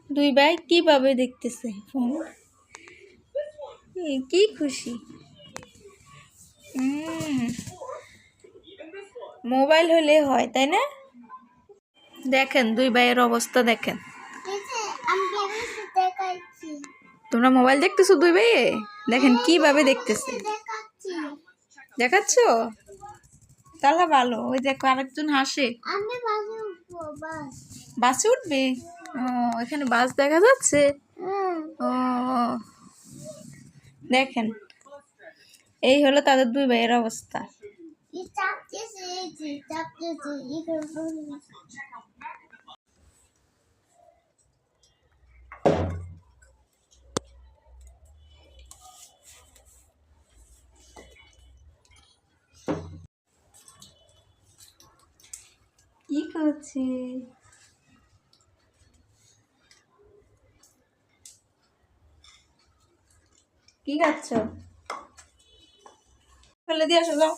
দুই ভাই কিভাবে দেখতেছে ফোন, কি খুশি। মোবাইল হলে হয়, তাই না? দেখেন দুই ভাইয়ের অবস্থা দেখেন। তোমরা মোবাইল দেখতেছো দুই ভাইয়ে? দেখেন কিভাবে দেখতেছে। দেখাচ্ছ? তাহলে ভালো। ওই দেখো আরেকজন হাসে। বাসে উঠবে? ও, এখানে বাস দেখা যাচ্ছে। ও দেখেন, এই হলো তাদের দুই ভাইয়ের অবস্থা। কি করছে? কি খাচ্ছ? ফেলে দিয়ে আসো, যাও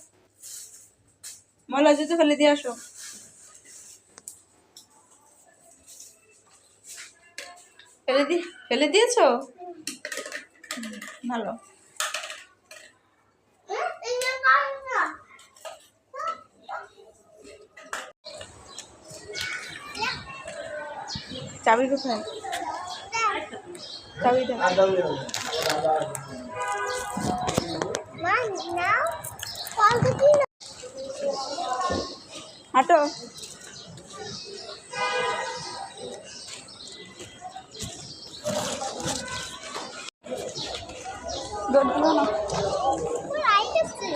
ময়লা জুতো ফেলে দিয়ে আসো। ফেলে দিয়েছো? ভালো। চাবি কোথায়? চাবি দাও। হাঁটো।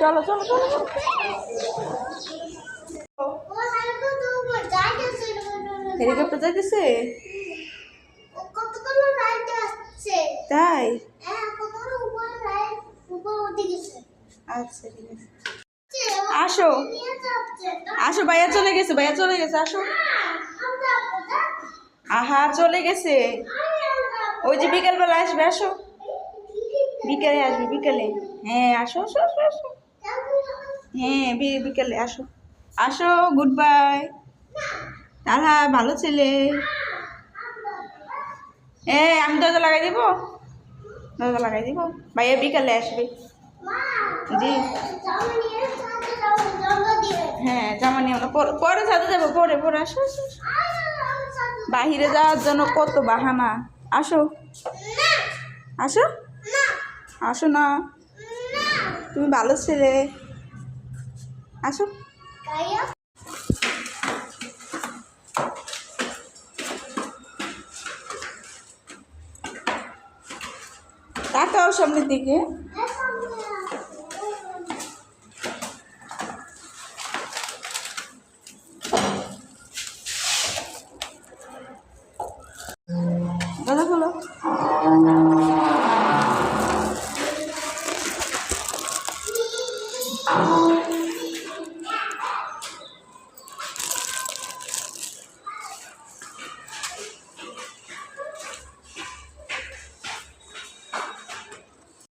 চলো চলো চলো। হেলিকপ্টার যাইতেছে? তাই? আচ্ছা ঠিক আছে। আসো আসো, ভাইয়া চলে গেছে, ভাইয়া চলে গেছে, আসো। আহা চলে গেছে। ওই যে বিকেলবেলা আসবে, আসো। বিকেলে আসবে, বিকেলে। হ্যাঁ আসো আসো আসো আসো। হ্যাঁ বিকেলে আসো। আসো, গুড বাই। তাহা ভালো ছেলে। আমি দরজা লাগাই দিব, দরজা লাগাই দিব। ভাইয়া বিকালে আসবে। জি হ্যাঁ, জামা নিয়ে পরে ছাদে যাবো, পরে পরে আসো আসো। বাহিরে যাওয়ার জন্য কত বাহানা। আসো আসো আসো না, তুমি ভালো ছেলে, আসো। তাকাও সামনের দিকে। দাদা খোলো।